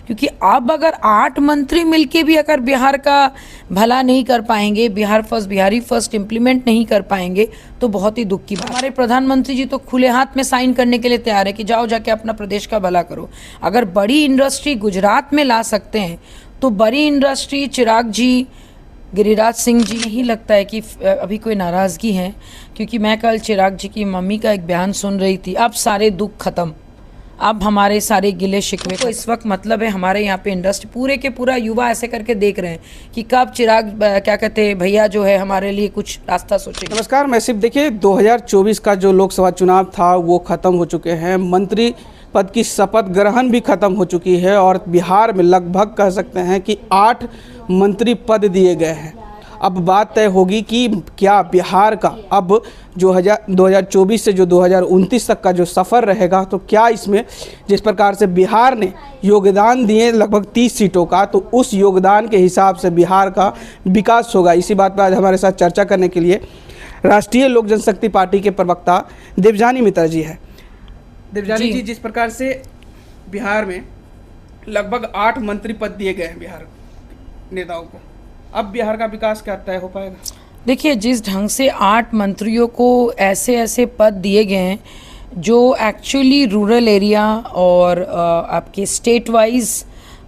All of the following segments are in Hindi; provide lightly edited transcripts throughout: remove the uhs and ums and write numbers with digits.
क्योंकि अब अगर 8 मंत्री मिलके भी अगर बिहार का भला नहीं कर पाएंगे, Bihar first, Bihari first implement नहीं कर पाएंगे तो बहुत ही दुख की बात। हमारे प्रधानमंत्री जी तो खुले हाथ में साइन करने के लिए तैयार है कि जाओ जाके अपना प्रदेश का भला करो। अगर बड़ी इंडस्ट्री गुजरात में ला सकते हैं तो बड़ी इंडस्ट्री चिराग जी, गिरिराज सिंह जी, नहीं लगता है कि अभी कोई नाराज़गी है, क्योंकि मैं कल चिराग जी की मम्मी का एक बयान सुन रही थी। अब सारे दुख खत्म, अब हमारे सारे गिले शिकवे को इस वक्त मतलब है हमारे यहाँ पे इंडस्ट्री पूरे के पूरा युवा ऐसे करके देख रहे हैं कि कब चिराग क्या कहते हैं भैया जो है हमारे लिए कुछ रास्ता सोचेंगे। नमस्कार, मैं सिर्फ देखिए 2024 का जो लोकसभा चुनाव था वो ख़त्म हो चुके हैं, मंत्री पद की शपथ ग्रहण भी खत्म हो चुकी है और बिहार में लगभग कह सकते हैं कि 8 मंत्री पद दिए गए हैं। अब बात तय होगी कि क्या बिहार का अब जो 2024 से जो 2029 तक का जो सफ़र रहेगा, तो क्या इसमें जिस प्रकार से बिहार ने योगदान दिए लगभग 30 सीटों का, तो उस योगदान के हिसाब से बिहार का विकास होगा। इसी बात पर आज हमारे साथ चर्चा करने के लिए राष्ट्रीय लोक जनशक्ति पार्टी के प्रवक्ता देवजानी मित्रा जी है। देवजानी जी, जिस प्रकार से बिहार में लगभग 8 मंत्री पद दिए गए हैं बिहार नेताओं को, अब बिहार का विकास क्या तय हो पाएगा? देखिए, जिस ढंग से 8 मंत्रियों को ऐसे ऐसे पद दिए गए हैं जो एक्चुअली रूरल एरिया और आपके स्टेट वाइज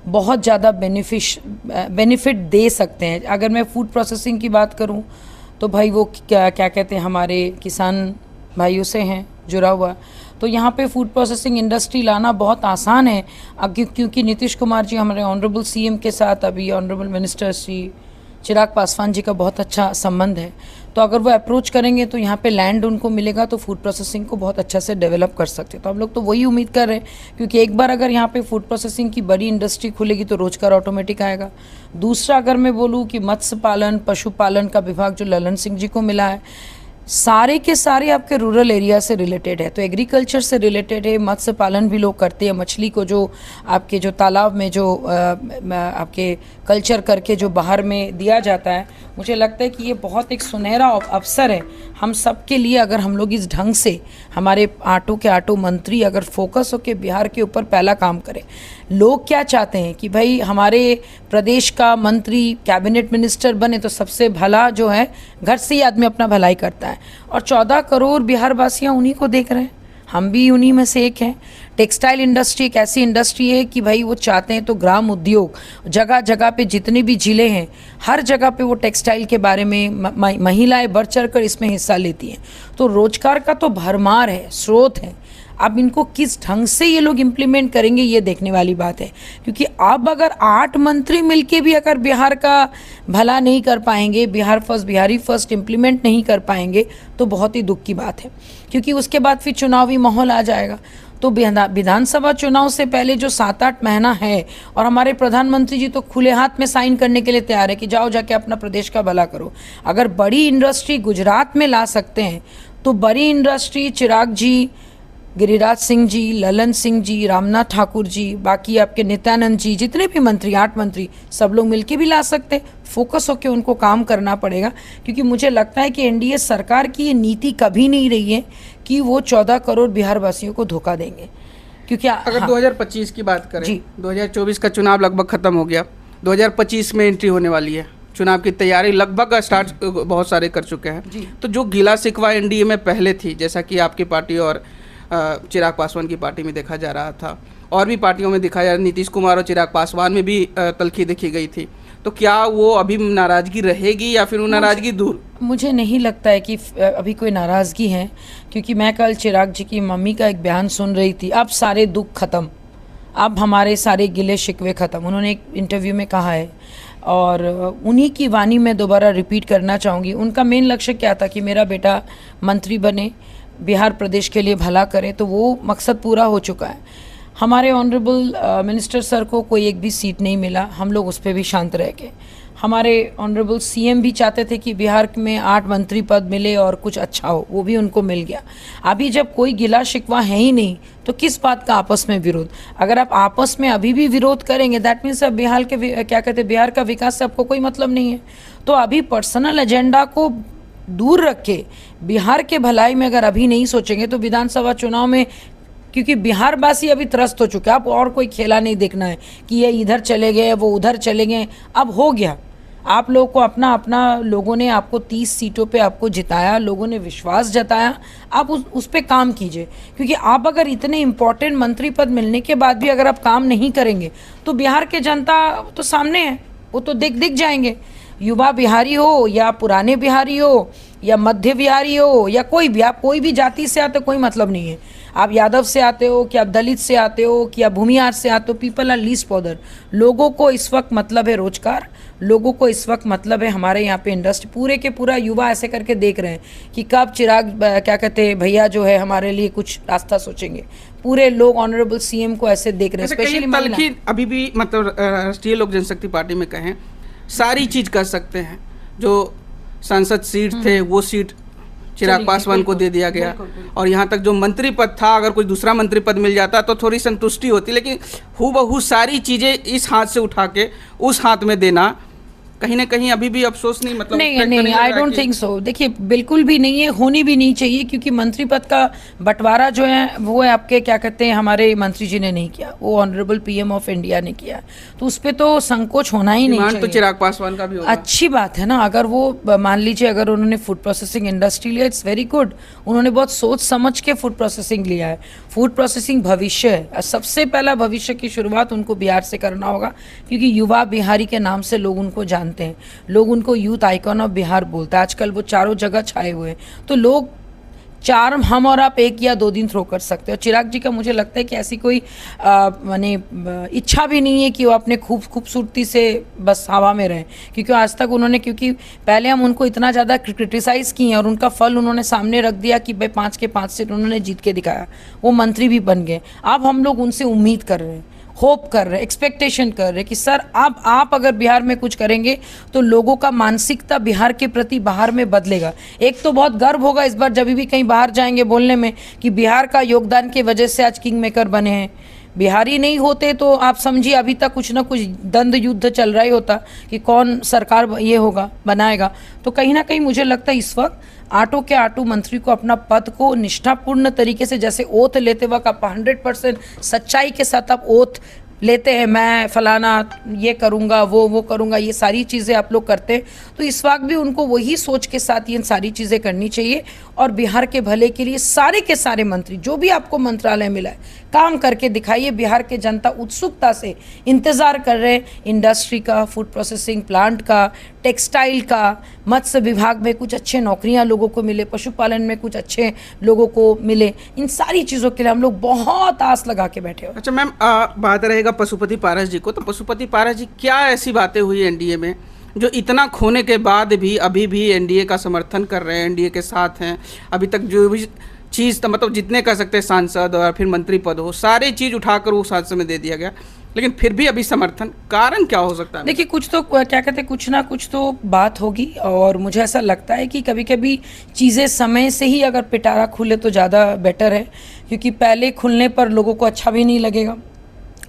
बहुत ज़्यादा बेनिफिट दे सकते हैं। अगर मैं फूड प्रोसेसिंग की बात करूं तो भाई वो क्या कहते हैं हमारे किसान भाइयों से हैं जुड़ा हुआ, तो यहाँ पे फूड प्रोसेसिंग इंडस्ट्री लाना बहुत आसान है। अब क्योंकि नीतीश कुमार जी हमारे ऑनरेबल सीएम के साथ, अभी ऑनरेबल मिनिस्टर श्री चिराग पासवान जी का बहुत अच्छा संबंध है, तो अगर वो अप्रोच करेंगे तो यहाँ पे लैंड उनको मिलेगा तो फूड प्रोसेसिंग को बहुत अच्छा से डेवलप कर सकते हैं। तो हम लोग तो वही उम्मीद कर रहे हैं, क्योंकि एक बार अगर यहाँ पे फूड प्रोसेसिंग की बड़ी इंडस्ट्री खुलेगी तो रोजगार ऑटोमेटिक आएगा। दूसरा, अगर मैं बोलूँ कि मत्स्य पालन, पशुपालन का विभाग जो ललन सिंह जी को मिला है, सारे के सारे आपके रूरल एरिया से रिलेटेड है, तो एग्रीकल्चर से रिलेटेड है। मत्स्य पालन भी लोग करते हैं, मछली को जो आपके जो तालाब में जो आपके कल्चर करके जो बाहर में दिया जाता है, मुझे लगता है कि ये बहुत एक सुनहरा अवसर है हम सब के लिए। अगर हम लोग इस ढंग से हमारे आठों मंत्री अगर फोकस होकर बिहार के ऊपर पहला काम करें। लोग क्या चाहते हैं कि भाई हमारे प्रदेश का मंत्री कैबिनेट मिनिस्टर बने तो सबसे भला जो है घर से ही आदमी अपना भलाई करता है, और 14 करोड़ बिहार वासियाँ उन्हीं को देख रहे हैं, हम भी उन्हीं में से एक हैं। टेक्सटाइल इंडस्ट्री एक ऐसी इंडस्ट्री है कि भाई वो चाहते हैं तो ग्राम उद्योग जगह जगह पे जितने भी जिले हैं हर जगह पे वो टेक्सटाइल के बारे में महिलाएं बढ़ चढ़ कर इसमें हिस्सा लेती हैं। तो रोजगार का तो भरमार है, स्रोत है। अब इनको किस ढंग से ये लोग इम्प्लीमेंट करेंगे ये देखने वाली बात है, क्योंकि अब अगर 8 मंत्री मिलके भी अगर बिहार का भला नहीं कर पाएंगे, Bihar first, Bihari first implement नहीं कर पाएंगे तो बहुत ही दुख की बात है। क्योंकि उसके बाद फिर चुनावी माहौल आ जाएगा। तो विधानसभा चुनाव से पहले जो 7-8 महीना है, और हमारे प्रधानमंत्री जी तो खुले हाथ में साइन करने के लिए तैयार है कि जाओ जाके अपना प्रदेश का भला करो। अगर बड़ी इंडस्ट्री गुजरात में ला सकते हैं तो बड़ी इंडस्ट्री चिराग जी, गिरिराज सिंह जी, ललन सिंह जी, रामनाथ ठाकुर जी, बाकी आपके नित्यानंद जी, जितने भी मंत्री 8 मंत्री सब लोग मिलके भी ला सकते हैं। फोकस होकर उनको काम करना पड़ेगा, क्योंकि मुझे लगता है कि एनडीए सरकार की ये नीति कभी नहीं रही है कि वो 14 करोड़ बिहार वासियों को धोखा देंगे। क्योंकि अगर 2025 की बात करें जी, 2024 का चुनाव लगभग खत्म हो गया, 2025 में एंट्री होने वाली है, चुनाव की तैयारी लगभग स्टार्ट बहुत सारे कर चुके हैं। तो जो गिला शिकवा एनडीए में पहले थी, जैसा कि आपकी पार्टी और चिराग पासवान की पार्टी में देखा जा रहा था, और भी पार्टियों में दिखा जा रहा, नीतीश कुमार और चिराग पासवान में भी तलखी देखी गई थी, तो क्या वो अभी नाराज़गी रहेगी या फिर वो नाराज़गी दूर? मुझे नहीं लगता है कि अभी कोई नाराज़गी है, क्योंकि मैं कल चिराग जी की मम्मी का एक बयान सुन रही थी। अब सारे दुख खत्म, अब हमारे सारे गिले शिकवे ख़त्म, उन्होंने एक इंटरव्यू में कहा है, और उन्हीं की वाणी में दोबारा रिपीट करना चाहूँगी। उनका मेन लक्ष्य क्या था कि मेरा बेटा मंत्री बने, बिहार प्रदेश के लिए भला करे, तो वो मकसद पूरा हो चुका है। हमारे ऑनरेबल मिनिस्टर सर को कोई एक भी सीट नहीं मिला, हम लोग उस पर भी शांत रह गए। हमारे ऑनरेबल सीएम भी चाहते थे कि बिहार में 8 मंत्री पद मिले और कुछ अच्छा हो, वो भी उनको मिल गया। अभी जब कोई गिला शिकवा है ही नहीं तो किस बात का आपस में विरोध? अगर आप आपस में अभी भी विरोध करेंगे दैट मीन्स अब बिहार के क्या कहते हैं बिहार का विकास से आपको कोई मतलब नहीं है। तो अभी पर्सनल एजेंडा को दूर रख के बिहार के भलाई में अगर अभी नहीं सोचेंगे तो विधानसभा चुनाव में क्योंकि बिहार वासी अभी त्रस्त हो चुके हैं। अब और कोई खेला नहीं देखना है कि ये इधर चले गए वो उधर चले गए। अब हो गया, आप लोगों को अपना अपना, लोगों ने आपको 30 सीटों पे आपको जिताया, लोगों ने विश्वास जताया, आप उस पे काम कीजिए। क्योंकि आप अगर इतने इम्पोर्टेंट मंत्री पद मिलने के बाद भी अगर आप काम नहीं करेंगे तो बिहार के जनता तो सामने है, वो तो दिख जाएंगे। युवा बिहारी हो या पुराने बिहारी हो या मध्य बिहारी हो या कोई भी, आप कोई भी जाति से आते हो, कोई मतलब नहीं है। आप यादव से आते हो कि आप दलित से आते हो कि आप भूमिहार से आते हो, पीपल आर लीस्ट बॉदर। लोगों को इस वक्त मतलब है रोजगार, लोगों को इस वक्त मतलब है हमारे यहाँ पे इंडस्ट्री। पूरे के पूरा युवा ऐसे करके देख रहे हैं कि कब चिराग क्या कहते हैं भैया जो है हमारे लिए कुछ रास्ता सोचेंगे। पूरे लोग ऑनरेबल सीएम को ऐसे देख रहे हैं। स्पेशली अभी भी मतलब राष्ट्रीय लोक जनशक्ति पार्टी में कहें सारी चीज कर सकते हैं। जो सांसद सीट थे वो सीट चिराग पासवान को दे दिया गया, और यहाँ तक जो मंत्री पद था, अगर कोई दूसरा मंत्री पद मिल जाता तो थोड़ी संतुष्टि होती, लेकिन हूबहू सारी चीज़ें इस हाथ से उठा के उस हाथ में देना कहीं ना कहीं अभी भी अफसोस नहीं, मतलब नहीं, आई डोंट थिंक सो। देखिए बिल्कुल भी नहीं है, होनी भी नहीं चाहिए, क्योंकि मंत्री पद का बंटवारा जो है वो है आपके क्या कहते हैं हमारे मंत्री जी ने नहीं किया, वो ऑनरेबल पीएम ऑफ इंडिया ने किया। तो उस पर तो संकोच होना ही नहीं चाहिए। तो चिराग पासवान का भी होगा। अच्छी बात है ना, अगर वो मान लीजिए अगर उन्होंने फूड प्रोसेसिंग इंडस्ट्री लिया, इट्स वेरी गुड। उन्होंने बहुत सोच समझ के फूड प्रोसेसिंग लिया है। फूड प्रोसेसिंग भविष्य है, सबसे पहला भविष्य की शुरुआत उनको बिहार से करना होगा, क्योंकि युवा बिहारी के नाम से लोग उनको जानते हैं, लोग उनको यूथ आइकॉन ऑफ बिहार बोलते हैं। आजकल वो चारों जगह छाए हुए हैं, तो लोग चार हम और आप एक या 2 दिन थ्रो कर सकते हैं। और चिराग जी का मुझे लगता है कि ऐसी कोई माने इच्छा भी नहीं है कि वो अपने खूबसूरती से बस हवा में रहें, क्योंकि आज तक उन्होंने, क्योंकि पहले हम उनको इतना ज़्यादा क्रिटिसाइज़ किए और उनका फल उन्होंने सामने रख दिया कि भाई 5 के 5 सीट उन्होंने जीत के दिखाया, वो मंत्री भी बन गए। अब हम लोग उनसे उम्मीद कर रहे हैं, होप कर रहे हैं, एक्सपेक्टेशन कर रहे हैं कि सर आप अगर बिहार में कुछ करेंगे तो लोगों का मानसिकता बिहार के प्रति बाहर में बदलेगा। एक तो बहुत गर्व होगा इस बार जब भी कहीं बाहर जाएंगे बोलने में कि बिहार का योगदान की वजह से आज किंग मेकर बने हैं। बिहारी नहीं होते तो आप समझिए अभी तक कुछ ना कुछ द्वंद युद्ध चल रहा ही होता कि कौन सरकार ये होगा बनाएगा। तो कहीं ना कहीं मुझे लगता है इस वक्त आटो के आटो मंत्री को अपना पद को निष्ठापूर्ण तरीके से, जैसे ओथ लेते वक्त आप 100% सच्चाई के साथ आप ओथ लेते हैं, मैं फलाना ये करूँगा वो करूँगा, ये सारी चीज़ें आप लोग करते हैं, तो इस वक्त भी उनको वही सोच के साथ ये सारी चीज़ें करनी चाहिए। और बिहार के भले के लिए सारे के सारे मंत्री जो भी आपको मंत्रालय मिला है काम करके दिखाइए। बिहार के जनता उत्सुकता से इंतज़ार कर रहे हैं इंडस्ट्री का, फूड प्रोसेसिंग प्लांट का, टेक्सटाइल का, मत्स्य विभाग में कुछ अच्छे नौकरियां लोगों को मिले, पशुपालन में कुछ अच्छे लोगों को मिले। इन सारी चीज़ों के लिए हम लोग बहुत आस लगा के बैठे हो। अच्छा मैम, बात रहेगा पशुपति पारस जी को, तो पशुपति पारस जी क्या ऐसी बातें हुई एनडीए में जो इतना खोने के बाद भी अभी भी एनडीए का समर्थन कर रहे हैं, एनडीए के साथ हैं? अभी तक जो भी चीज़ मतलब जितने कर सकते हैं सांसद और फिर मंत्री पद हो, सारी चीज़ उठाकर उस हादसे में दे दिया गया, लेकिन फिर भी अभी समर्थन, कारण क्या हो सकता है? देखिए कुछ तो क्या कहते हैं, कुछ ना कुछ तो बात होगी, और मुझे ऐसा लगता है कि कभी कभी चीज़ें समय से ही अगर पिटारा खुले तो ज़्यादा बेटर है, क्योंकि पहले खुलने पर लोगों को अच्छा भी नहीं लगेगा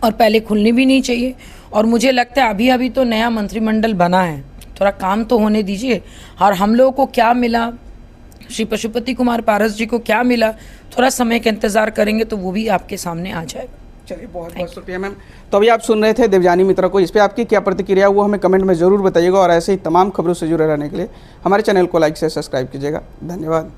और पहले खुलनी भी नहीं चाहिए। और मुझे लगता है अभी तो नया मंत्रिमंडल बना है, थोड़ा काम तो होने दीजिए। और हम लोगों को क्या मिला, श्री पशुपति कुमार पारस जी को क्या मिला, थोड़ा समय का इंतज़ार करेंगे तो वो भी आपके सामने आ जाएगा। चलिए, बहुत बहुत शुक्रिया मैम। तो अभी आप सुन रहे थे देवजानी मित्रा को, इस पर आपकी क्या प्रतिक्रिया वो हमें कमेंट में ज़रूर बताइएगा, और ऐसे ही तमाम खबरों से जुड़े रहने के लिए हमारे चैनल को लाइक से सब्सक्राइब कीजिएगा। धन्यवाद।